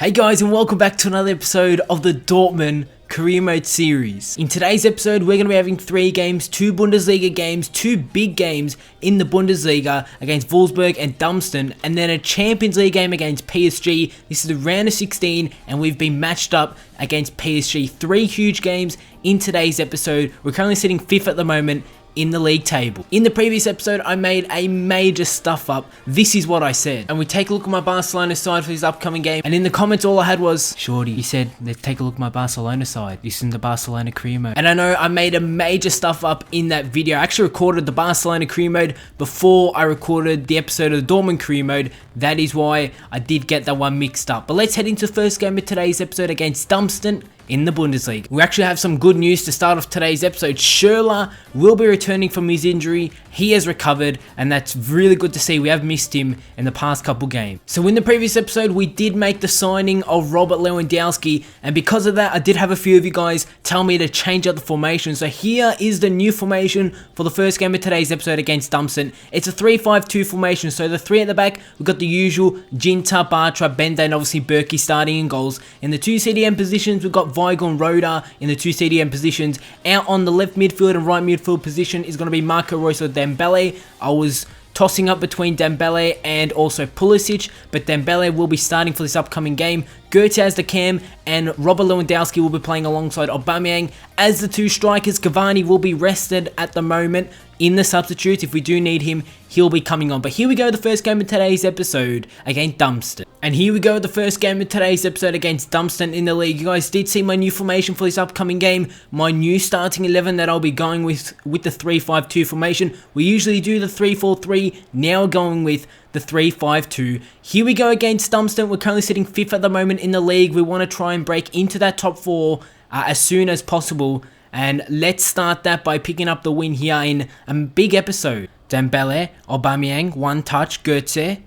Hey guys, and welcome back to another episode of the Dortmund Career Mode series. In today's episode, we're going to be having 3 games, 2 Bundesliga games, 2 big games in the Bundesliga against Wolfsburg and Darmstadt, and then a Champions League game against PSG. This is the round of 16, and we've been matched up against PSG. 3 huge games in today's episode. We're currently sitting 5th at the moment in the league table. In the previous episode, I made a major stuff up. This is what I said. And we take a look at my Barcelona side for this upcoming game. And in the comments, all I had was, Shorty, you said, let's take a look at my Barcelona side. This is the Barcelona career mode. And I know I made a major stuff up in that video. I actually recorded the Barcelona career mode before I recorded the episode of the Dortmund career mode. That is why I did get that one mixed up. But let's head into the first game of today's episode against Darmstadt in the Bundesliga. We actually have some good news to start off today's episode. Schürrle will be returning from his injury. He has recovered, and that's really good to see. We have missed him in the past couple games. So in the previous episode, we did make the signing of Robert Lewandowski, and because of that, I did have a few of you guys tell me to change up the formation. So here is the new formation for the first game of today's episode against Darmstadt. It's a 3-5-2 formation. So the 3 at the back, we've got the usual Ginter, Bartra, Benda, and obviously Berkey starting in goals. In the 2 CDM positions, we've got Weigl and Roda in the 2 CDM positions. Out on the left midfield and right midfield position is going to be Marco Reus or Dembele. I was tossing up between Dembele and also Pulisic, but Dembele will be starting for this upcoming game. Goethe as the cam, and Robert Lewandowski will be playing alongside Aubameyang as the 2 strikers. Cavani will be rested at the moment in the substitutes. If we do need him, he'll be coming on. But here we go, the first game of today's episode against Darmstadt. And here we go, the first game of today's episode against Darmstadt in the league. You guys did see my new formation for this upcoming game. My new starting 11 that I'll be going with the 3-5-2 formation. We usually do the 3-4-3. Now we're going with the 3-5-2. Here we go against Darmstadt. We're currently sitting 5th at the moment in the league. We want to try and break into that top 4 as soon as possible. And let's start that by picking up the win here in a big episode. Dembele, Aubameyang, 1 touch, Goetze.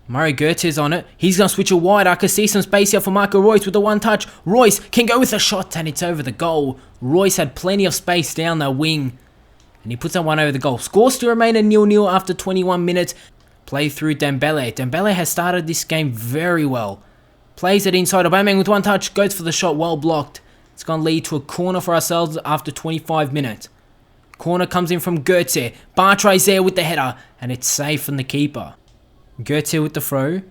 Mario Goetze's on it. He's going to switch it wide. I can see some space here for Marco Reus with the 1 touch. Reus can go with a shot, and it's over the goal. Reus had plenty of space down the wing, and he puts that one over the goal. Scores to remain a 0-0 after 21 minutes. Play through Dembele. Dembele has started this game very well. Plays it inside. Aubameyang with 1 touch. Goes for the shot, well blocked. It's going to lead to a corner for ourselves after 25 minutes. Corner comes in from Goetze. Bartra is there with the header, and it's safe from the keeper. Goetze with the throw.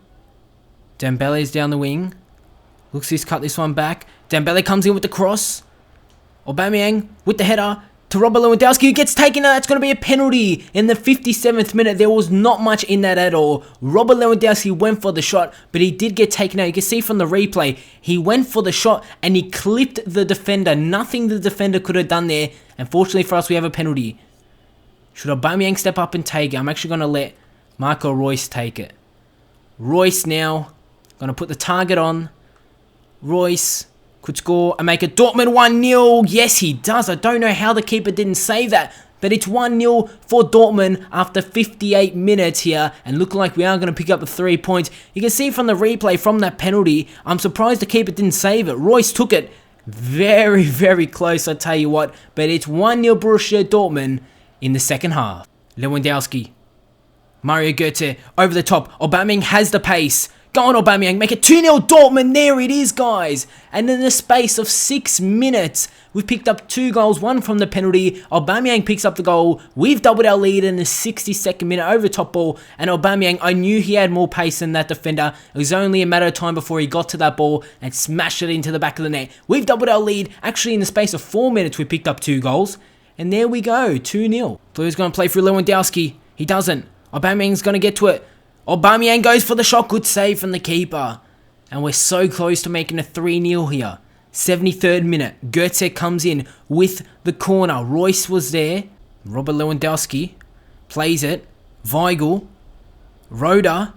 Dembele is down the wing. Looks he's cut this one back. Dembele comes in with the cross. Aubameyang with the header to Robert Lewandowski, who gets taken. That's going to be a penalty in the 57th minute. There was not much in that at all. Robert Lewandowski went for the shot, but he did get taken out. You can see from the replay, he went for the shot and he clipped the defender. Nothing the defender could have done there. Unfortunately for us, we have a penalty. Should Aubameyang step up and take it? I'm actually going to let Marco Reus take it. Reus now going to put the target on. Reus could score and make it Dortmund 1-0. Yes, he does. I don't know how the keeper didn't save that, but it's 1-0 for Dortmund after 58 minutes here, and looking like we are going to pick up the 3 points. You can see from the replay from that penalty, I'm surprised the keeper didn't save it. Reus took it very, very close, I tell you what, but it's 1-0 Borussia Dortmund in the second half. Lewandowski. Mario Goetze over the top. Aubameyang has the pace. Go on, Aubameyang, make it 2-0 Dortmund. There it is, guys. And in the space of 6 minutes, we've picked up 2 goals, 1 from the penalty. Aubameyang picks up the goal. We've doubled our lead in the 62nd minute over top ball. And Aubameyang, I knew he had more pace than that defender. It was only a matter of time before he got to that ball and smashed it into the back of the net. We've doubled our lead. Actually, in the space of 4 minutes, we picked up 2 goals. And there we go, 2-0. Blue's going to play through Lewandowski. He doesn't. Aubameyang's going to get to it. Aubameyang goes for the shot. Good save from the keeper. And we're so close to making a 3-0 here. 73rd minute. Goetze comes in with the corner. Reus was there. Robert Lewandowski plays it. Weigl. Roda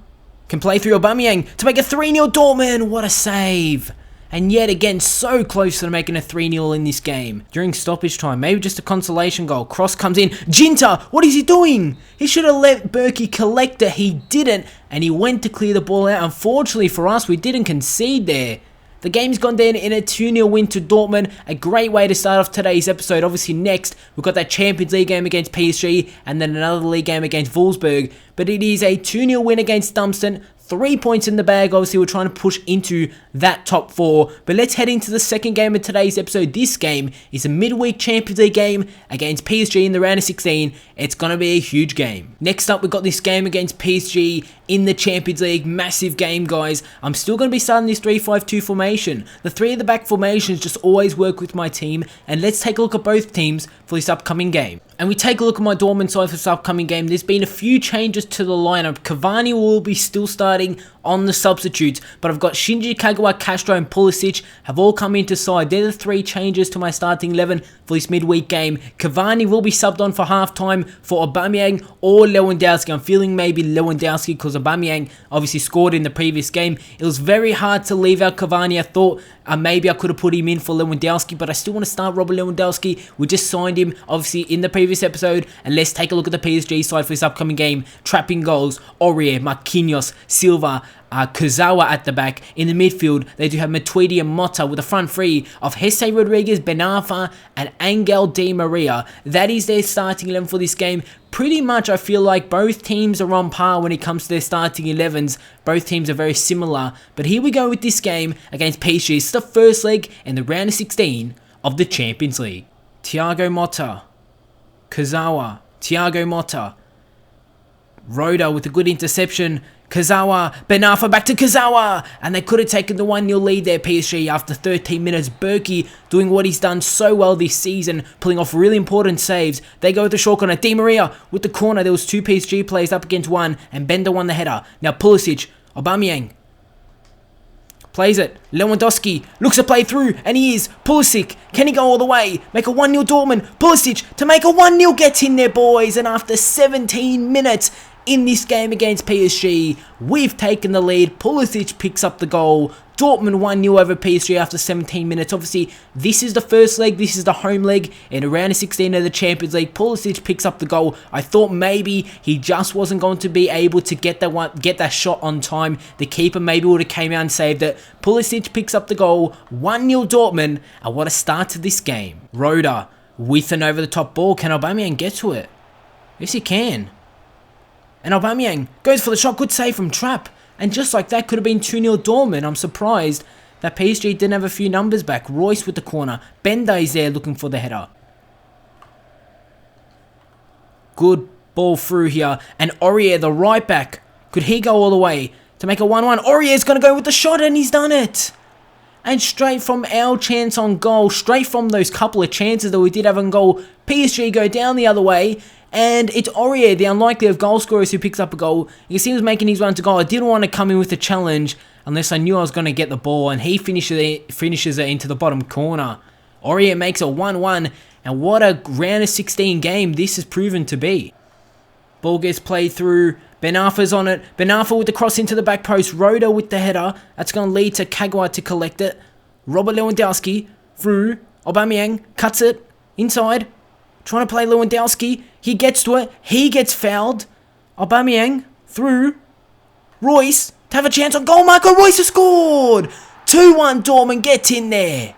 can play through Aubameyang to make a 3-0 Dortmund. What a save. And yet again, so close to making a 3-0 in this game. During stoppage time, maybe just a consolation goal. Cross comes in. Ginter, what is he doing? He should have let Berkey collect it. He didn't, and he went to clear the ball out. Unfortunately for us, we didn't concede there. The game's gone down in a 2-0 win to Dortmund. A great way to start off today's episode. Obviously next, we've got that Champions League game against PSG and then another league game against Wolfsburg. But it is a 2-0 win against Darmstadt. 3 points in the bag. Obviously, we're trying to push into that top 4. But let's head into the second game of today's episode. This game is a midweek Champions League game against PSG in the round of 16. It's going to be a huge game. Next up, we've got this game against PSG in the Champions League. Massive game, guys. I'm still going to be starting this 3-5-2 formation. The 3 at the back formations just always work with my team. And let's take a look at both teams for this upcoming game. And we take a look at my Dortmund side for this upcoming game. There's been a few changes to the lineup. Cavani will be still starting on the substitutes, but I've got Shinji, Kagawa, Castro and Pulisic have all come into side. They're the 3 changes to my starting 11 for this midweek game. Cavani will be subbed on for half-time for Aubameyang or Lewandowski. I'm feeling maybe Lewandowski because Aubameyang obviously scored in the previous game. It was very hard to leave out Cavani. I thought maybe I could have put him in for Lewandowski, but I still want to start Robert Lewandowski. We just signed him, obviously, in the previous episode. And let's take a look at the PSG side for this upcoming game. Trapping goals, Aurier, Marquinhos, Silva, Kurzawa at the back. In the midfield, they do have Matuidi and Mota with a front 3 of Jesse Rodriguez, Ben Arfa, and Angel Di Maria. That is their starting 11 for this game. Pretty much, I feel like both teams are on par when it comes to their starting 11s. Both teams are very similar. But here we go with this game against PSG. It's the first leg in the round of 16 of the Champions League. Thiago Motta, Kurzawa, Thiago Motta, Roda with a good interception. Kurzawa, Ben Arfa back to Kurzawa, and they could have taken the 1-0 lead there, PSG, after 13 minutes. Berkey doing what he's done so well this season, pulling off really important saves. They go with the short corner. Di Maria with the corner. There was 2 PSG players up against 1, and Bender won the header. Now Pulisic, Aubameyang plays it. Lewandowski looks to play through, and he is. Pulisic, can he go all the way? Make a 1-0 Dortmund. Pulisic to make a 1-0, gets in there, boys, and after 17 minutes in this game against PSG, we've taken the lead. Pulisic picks up the goal. Dortmund 1-0 over PSG after 17 minutes. Obviously, this is the first leg. This is the home leg in a round of 16 of the Champions League. Pulisic picks up the goal. I thought maybe he just wasn't going to be able to get that shot on time. The keeper maybe would have came out and saved it. Pulisic picks up the goal. 1-0 Dortmund. And what a start to this game. Roda with an over-the-top ball. Can Aubameyang get to it? Yes, he can. And Aubameyang goes for the shot. Good save from Trapp. And just like that, could have been 2-0 Dortmund. I'm surprised that PSG didn't have a few numbers back. Royce with the corner. Bender is there looking for the header. Good ball through here. And Aurier, the right back. Could he go all the way to make a 1-1? Aurier is going to go with the shot, and he's done it. And straight from our chance on goal, straight from those couple of chances that we did have on goal, PSG go down the other way. And it's Aurier, the unlikely of goal scorers, who picks up a goal. You can see he was making his run to goal. I didn't want to come in with a challenge unless I knew I was going to get the ball. And he finishes it into the bottom corner. Aurier makes a 1-1. And what a round of 16 game this has proven to be. Ball gets played through. Ben Arfa's on it. Ben Arfa with the cross into the back post. Roda with the header. That's going to lead to Kagawa to collect it. Robert Lewandowski through. Aubameyang cuts it inside. Trying to play Lewandowski. He gets to it. He gets fouled. Aubameyang through. Royce to have a chance on goal. Marco Royce has scored. 2-1 Dortmund gets in there.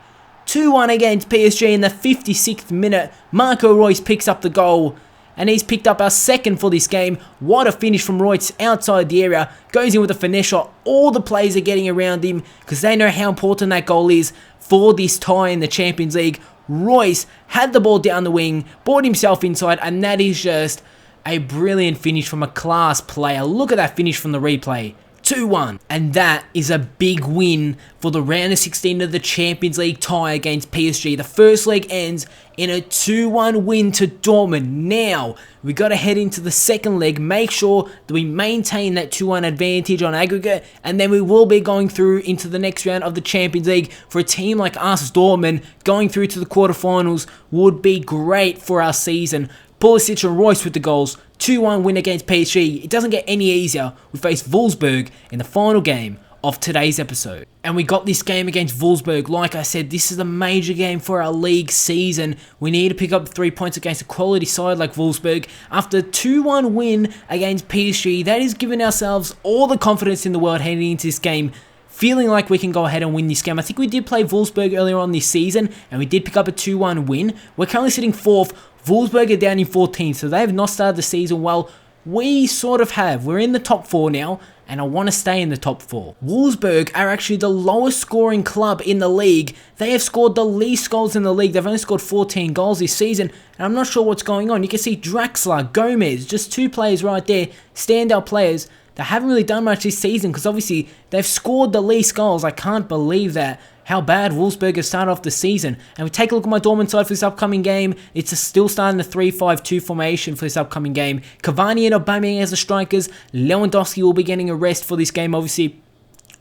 2-1 against PSG in the 56th minute. Marco Royce picks up the goal. And he's picked up our second for this game. What a finish from Royce outside the area. Goes in with a finesse shot. All the players are getting around him because they know how important that goal is for this tie in the Champions League. Royce had the ball down the wing, brought himself inside, and that is just a brilliant finish from a class player. Look at that finish from the replay. 2-1. And that is a big win for the round of 16 of the Champions League tie against PSG. The first leg ends in a 2-1 win to Dortmund. Now, we got to head into the second leg. Make sure that we maintain that 2-1 advantage on aggregate. And then we will be going through into the next round of the Champions League. For a team like us, Dortmund, going through to the quarterfinals would be great for our season. Pulisic and Royce with the goals. 2-1 win against PSG. It doesn't get any easier. We face Wolfsburg in the final game of today's episode. And we got this game against Wolfsburg. Like I said, this is a major game for our league season. We need to pick up 3 points against a quality side like Wolfsburg. After a 2-1 win against PSG, that is giving ourselves all the confidence in the world heading into this game, feeling like we can go ahead and win this game. I think we did play Wolfsburg earlier on this season, and we did pick up a 2-1 win. We're currently sitting 4th. Wolfsburg are down in 14th, so they have not started the season well. we sort of have. We're in the top 4 now, and I want to stay in the top 4. Wolfsburg are actually the lowest scoring club in the league. They have scored the least goals in the league. They've only scored 14 goals this season, and I'm not sure what's going on. You can see Draxler, Gomez, just 2 players right there, standout players. They haven't really done much this season because obviously they've scored the least goals. I can't believe that. How bad Wolfsburg have started off the season. And we take a look at my Dortmund side for this upcoming game. It's still starting the 3-5-2 formation for this upcoming game. Cavani and Aubameyang as the strikers. Lewandowski will be getting a rest for this game, obviously.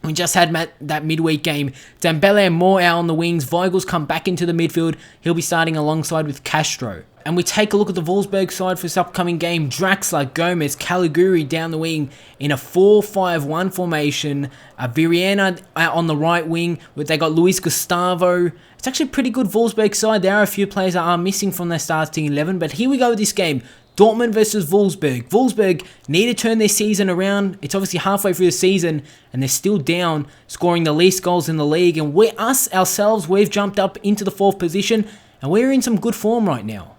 We just had that midweek game. Dembele and Moore out on the wings. Weigl's come back into the midfield. He'll be starting alongside with Castro. And we take a look at the Wolfsburg side for this upcoming game. Draxler, Gomez, Caliguri down the wing in a 4-5-1 formation. Viriana out on the right wing. They got Luis Gustavo. It's actually a pretty good Wolfsburg side. There are a few players that are missing from their starting 11. But here we go with this game. Dortmund versus Wolfsburg. Wolfsburg need to turn their season around. It's obviously halfway through the season and they're still down, scoring the least goals in the league. And we've jumped up into the 4th position and we're in some good form right now.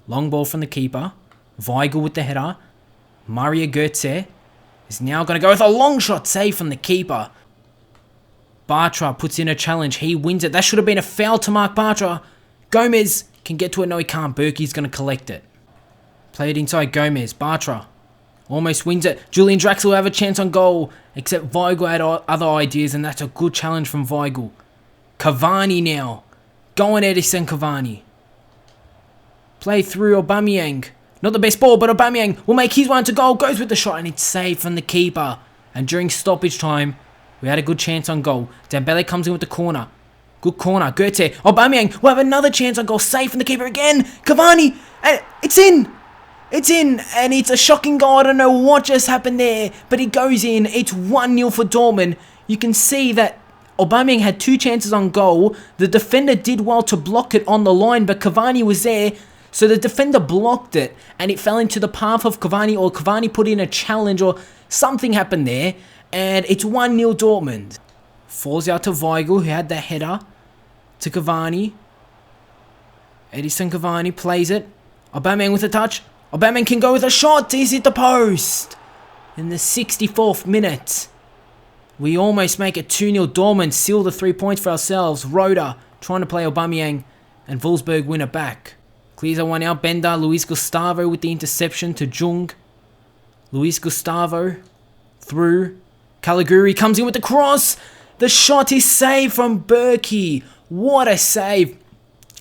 Long ball from the keeper. Weigl with the header. Mario Götze is now going to go with a long shot save from the keeper. Bartra puts in a challenge. He wins it. That should have been a foul to Mark Bartra. Gomez can get to it. No, he can't. Berkey's going to collect it. Play it inside Gomez. Bartra almost wins it. Julian Draxler will have a chance on goal, except Weigl had other ideas, and that's a good challenge from Weigl. Cavani now. Go on, Edison Cavani. Play through Aubameyang. Not the best ball, but Aubameyang will make his one to goal. Goes with the shot, and it's saved from the keeper. And during stoppage time, we had a good chance on goal. Dembele comes in with the corner. Good corner. Götze. Aubameyang will have another chance on goal. Saved from the keeper again. Cavani. And it's in. It's in, and it's a shocking goal. I don't know what just happened there, but it goes in. It's 1-0 for Dortmund. You can see that Aubameyang had 2 chances on goal. The defender did well to block it on the line, but Cavani was there, so the defender blocked it, and it fell into the path of Cavani, or Cavani put in a challenge, or something happened there, and it's 1-0 Dortmund. Falls out to Weigl, who had the header, to Cavani. Edison Cavani plays it. Aubameyang with a touch. Aubameyang can go with a shot. He's hit the post. In the 64th minute, we almost make it 2-0 Dortmund. Seal the 3 points for ourselves. Roda trying to play Aubameyang, and Wolfsburg win it back. Clears a one out. Bender. Luis Gustavo with the interception to Jung. Luis Gustavo through. Caliguri comes in with the cross. The shot is saved from Berkey. What a save.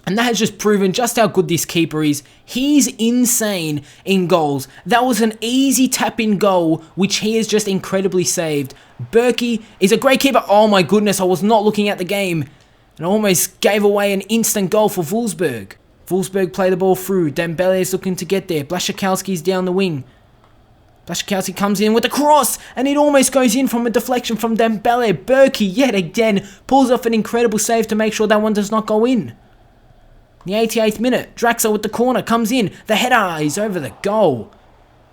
And that has just proven just how good this keeper is. He's insane in goals. That was an easy tap-in goal, which he has just incredibly saved. Berkey is a great keeper. Oh my goodness, I was not looking at the game. And almost gave away an instant goal for Wolfsburg. Wolfsburg play the ball through. Dembele is looking to get there. Blaszczykowski's down the wing. Blaszczykowski comes in with a cross, and it almost goes in from a deflection from Dembele. Berkey, yet again, pulls off an incredible save to make sure that one does not go in. The 88th minute, Draxler with the corner comes in. The header is over the goal.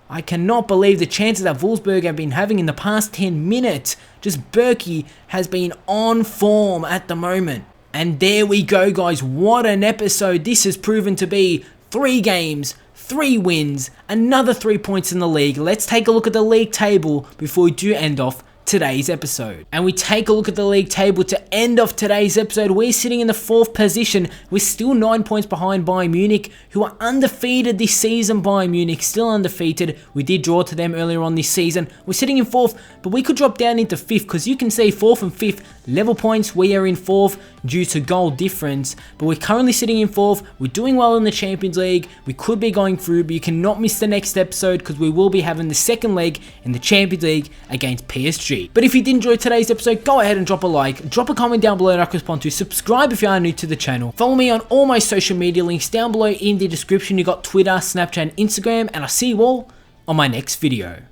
I cannot believe the chances that Wolfsburg have been having in the past 10 minutes. Just Berkey has been on form at the moment. And there we go, guys. What an episode this has proven to be. 3 games, 3 wins, another 3 points in the league. Let's take a look at the league table before we do end off today's episode. And we take a look at the league table to end off today's episode. We're sitting in the 4th position. We're still 9 points behind Bayern Munich, who are undefeated this season. Bayern Munich still undefeated. We did draw to them earlier on this season. We're sitting in 4th, but we could drop down into 5th because you can see 4th and 5th level points. We are in 4th due to goal difference, but we're currently sitting in 4th. We're doing well in the Champions League. We could be going through, but you cannot miss the next episode because we will be having the second leg in the Champions League against PSG. But if you did enjoy today's episode, go ahead and drop a like, drop a comment down below that I correspond to, subscribe if you are new to the channel, follow me on all my social media links down below in the description. You got Twitter, Snapchat, and Instagram, and I'll see you all on my next video.